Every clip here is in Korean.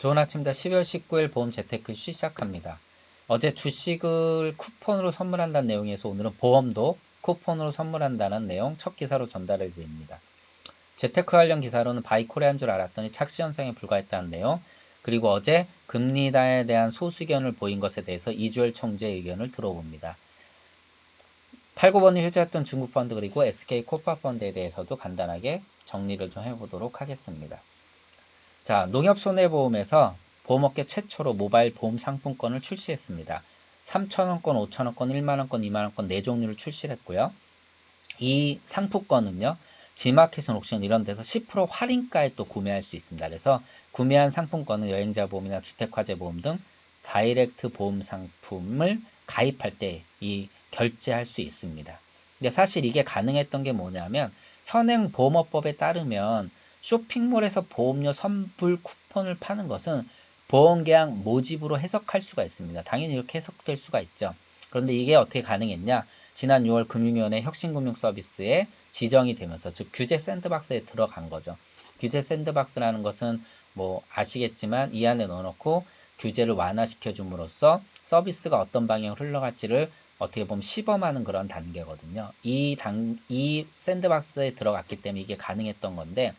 좋은 아침입니다. 12월 19일 보험 재테크 시작합니다. 어제 주식을 쿠폰으로 선물한다는 내용에서 오늘은 보험도 쿠폰으로 선물한다는 내용 첫 기사로 전달해 드립니다. 재테크 관련 기사로는 바이코리아인 줄 알았더니 착시 현상에 불과했다는 내용, 그리고 어제 금리 인하에 대한 소수 의견을 보인 것에 대해서 이주열 총재의 의견을 들어봅니다. 89번이 회자했던 중국 펀드 그리고 SK 코파 펀드에 대해서도 간단하게 정리를 좀 해보도록 하겠습니다. 자, 농협손해보험에서 보험업계 최초로 모바일 보험 상품권을 출시했습니다. 3,000원권, 5,000원권, 1만원권, 2만원권 4종류를 출시했고요. 이 상품권은요, 지마켓은 옥션 이런 데서 10% 할인가에 또 구매할 수 있습니다. 그래서 구매한 상품권은 여행자 보험이나 주택화재 보험 등 다이렉트 보험 상품을 가입할 때 이 결제할 수 있습니다. 근데 사실 이게 가능했던 게 뭐냐면 현행 보험업법에 따르면 쇼핑몰에서 보험료 선불 쿠폰을 파는 것은 보험계약 모집으로 해석할 수가 있습니다. 당연히 이렇게 해석될 수가 있죠. 그런데 이게 어떻게 가능했냐? 지난 6월 금융위원회 혁신금융서비스에 지정이 되면서 즉 규제 샌드박스에 들어간 거죠. 규제 샌드박스라는 것은 뭐 아시겠지만 이 안에 넣어놓고 규제를 완화시켜 줌으로써 서비스가 어떤 방향으로 흘러갈지를 어떻게 보면 시범하는 그런 단계거든요. 이 샌드박스에 들어갔기 때문에 이게 가능했던 건데,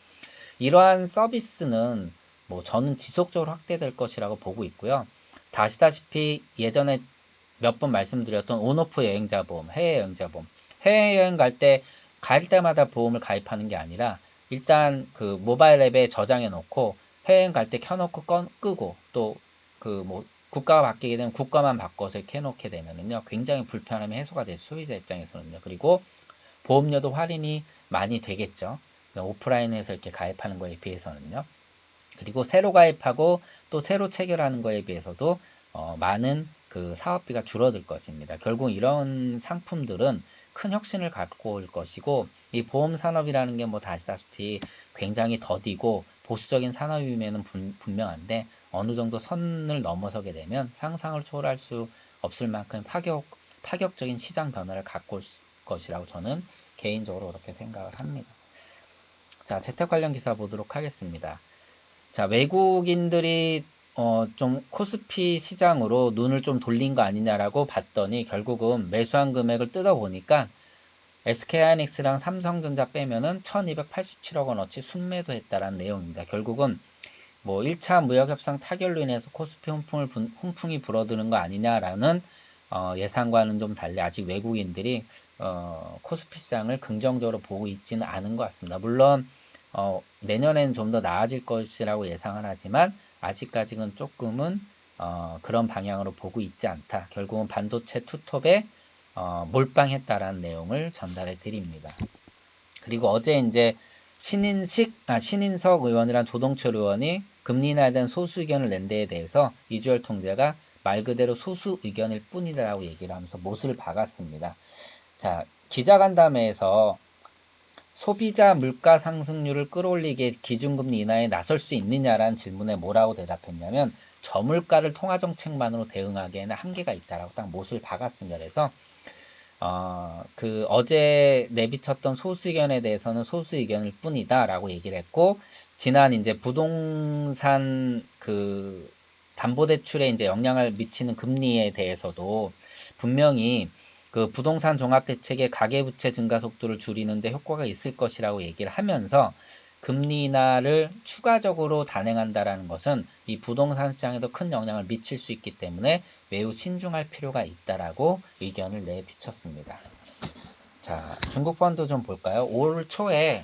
이러한 서비스는 뭐 저는 지속적으로 확대될 것이라고 보고 있고요. 아시다시피 예전에 몇 번 말씀드렸던 온오프 여행자 보험, 해외 여행자 보험, 해외여행 갈 때마다 보험을 가입하는 게 아니라 일단 그 모바일 앱에 저장해 놓고 해외여행 갈 때 켜놓고 끄고 또 그 뭐 국가가 바뀌게 되면 국가만 바꿔서 이렇게 해놓게 되면은요 굉장히 불편함이 해소가 돼서 소비자 입장에서는요. 그리고 보험료도 할인이 많이 되겠죠. 오프라인에서 이렇게 가입하는 거에 비해서는요. 그리고 새로 가입하고 또 새로 체결하는 거에 비해서도 많은 그 사업비가 줄어들 것입니다. 결국 이런 상품들은 큰 혁신을 갖고 올 것이고, 이 보험 산업이라는 게 뭐 아시다시피 굉장히 더디고 보수적인 산업임에는 분명한데 어느 정도 선을 넘어서게 되면 상상을 초월할 수 없을 만큼 파격적인 시장 변화를 갖고 올 것이라고 저는 개인적으로 그렇게 생각을 합니다. 자, 재택 관련 기사 보도록 하겠습니다. 자, 외국인들이 좀 코스피 시장으로 눈을 좀 돌린 거 아니냐라고 봤더니 결국은 매수한 금액을 뜯어보니까 SK하이닉스랑 삼성전자 빼면은 1287억 원어치 순매도 했다라는 내용입니다. 결국은 뭐 1차 무역협상 타결로 인해서 코스피 훈풍이 불어드는 거 아니냐라는 예상과는 좀 달리 아직 외국인들이 코스피 시장을 긍정적으로 보고 있지는 않은 것 같습니다. 물론 내년에는 좀 더 나아질 것이라고 예상을 하지만 아직까지는 조금은 그런 방향으로 보고 있지 않다. 결국은 반도체 투톱에 몰빵했다라는 내용을 전달해 드립니다. 그리고 어제 이제 신인석 의원이란 조동철 의원이 금리 인하에 대한 소수 의견을 낸 데에 대해서 이주열 통제가 말 그대로 소수 의견일 뿐이다라고 얘기를 하면서 못을 박았습니다. 자, 기자간담회에서 소비자 물가 상승률을 끌어올리기에 기준금리 인하에 나설 수 있느냐라는 질문에 뭐라고 대답했냐면 저물가를 통화정책만으로 대응하기에는 한계가 있다라고 딱 못을 박았습니다. 그래서 어제 내비쳤던 소수 의견에 대해서는 소수 의견일 뿐이다라고 얘기를 했고, 지난 이제 부동산 그 담보대출에 이제 영향을 미치는 금리에 대해서도 분명히 그 부동산 종합대책의 가계부채 증가 속도를 줄이는데 효과가 있을 것이라고 얘기를 하면서 금리 인하를 추가적으로 단행한다라는 것은 이 부동산 시장에도 큰 영향을 미칠 수 있기 때문에 매우 신중할 필요가 있다라고 의견을 내비쳤습니다. 자, 중국 펀드 좀 볼까요? 올 초에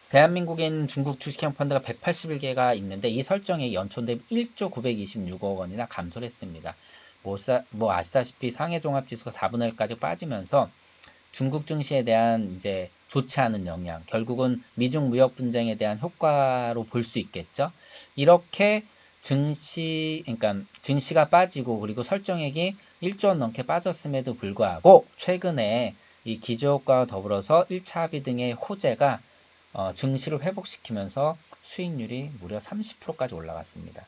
대한민국인 중국 주식형 펀드가 181개가 있는데 이 설정액이 연초 대비 1조 926억 원이나 감소를 했습니다. 뭐 아시다시피 상해 종합지수가 4분의 1까지 빠지면서 중국 증시에 대한 이제 좋지 않은 영향, 결국은 미중 무역 분쟁에 대한 효과로 볼 수 있겠죠. 이렇게 그러니까 증시가 빠지고 그리고 설정액이 1조 원 넘게 빠졌음에도 불구하고 최근에 이 기저효과와 더불어서 1차 합의 등의 호재가 증시를 회복시키면서 수익률이 무려 30%까지 올라갔습니다.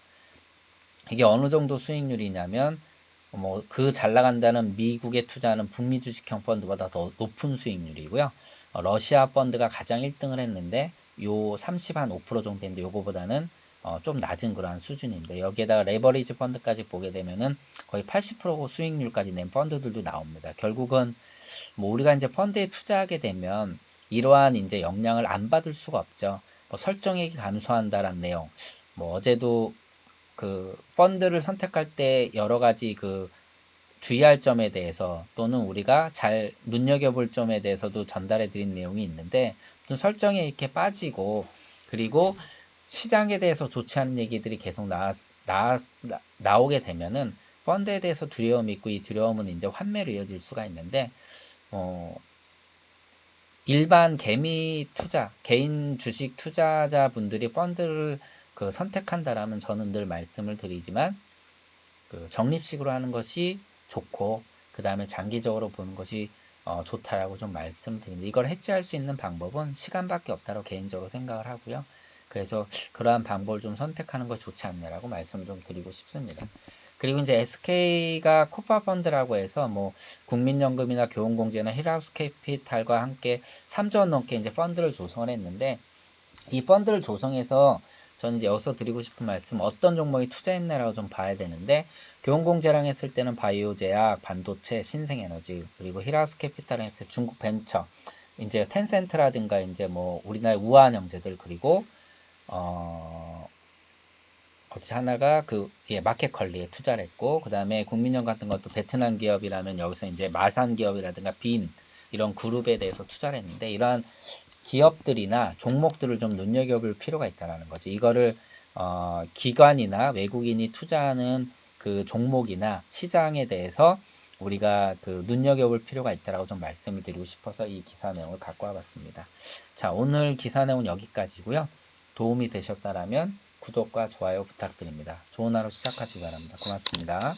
이게 어느 정도 수익률이냐면 뭐 그 잘 나간다는 미국에 투자하는 북미 주식형 펀드보다 더 높은 수익률이고요. 러시아 펀드가 가장 1등을 했는데 요 30 한 5% 정도 되는데 요거보다는 좀 낮은 그러한 수준입니다. 여기에다가 레버리지 펀드까지 보게 되면은 거의 80% 수익률까지 낸 펀드들도 나옵니다. 결국은 뭐 우리가 이제 펀드에 투자하게 되면 이러한 이제 영향을 안 받을 수가 없죠. 뭐 설정액이 감소한다라는 내용. 뭐 어제도 그 펀드를 선택할 때 여러 가지 그 주의할 점에 대해서 또는 우리가 잘 눈여겨볼 점에 대해서도 전달해 드린 내용이 있는데 무슨 설정에 이렇게 빠지고 그리고 시장에 대해서 좋지 않은 얘기들이 계속 나오게 되면은 펀드에 대해서 두려움이 있고 이 두려움은 이제 환매로 이어질 수가 있는데 일반 개미 투자, 개인 주식 투자자분들이 펀드를 그 선택한다라면 저는 늘 말씀을 드리지만 그 적립식으로 하는 것이 좋고 그 다음에 장기적으로 보는 것이 좋다라고 좀 말씀드립니다. 이걸 해지할 수 있는 방법은 시간밖에 없다고 개인적으로 생각을 하고요. 그래서 그러한 방법을 좀 선택하는 것이 좋지 않냐라고 말씀을 좀 드리고 싶습니다. 그리고 이제 SK가 코파펀드라고 해서 뭐 국민연금이나 교원공제나 힐하우스 캐피탈과 함께 3조 원 넘게 이제 펀드를 조성을 했는데 이 펀드를 조성해서 저는 이제 여기서 드리고 싶은 말씀 어떤 종목에 투자했나라고 좀 봐야 되는데 교원공제랑 했을 때는 바이오 제약, 반도체, 신생에너지 그리고 힐하우스 캐피탈랑 했을 때 중국 벤처 이제 텐센트라든가 이제 뭐 우리나라 우아한 형제들 그리고 어디 하나가 마켓컬리에 투자를 했고, 그 다음에 국민연금 같은 것도 베트남 기업이라면 여기서 이제 마산 기업이라든가 빈 이런 그룹에 대해서 투자를 했는데, 이러한 기업들이나 종목들을 좀 눈여겨볼 필요가 있다는 거죠. 이거를, 기관이나 외국인이 투자하는 그 종목이나 시장에 대해서 우리가 그 눈여겨볼 필요가 있다라고 좀 말씀을 드리고 싶어서 이 기사 내용을 갖고 와봤습니다. 자, 오늘 기사 내용은 여기까지고요. 도움이 되셨다라면 구독과 좋아요 부탁드립니다. 좋은 하루 시작하시기 바랍니다. 고맙습니다.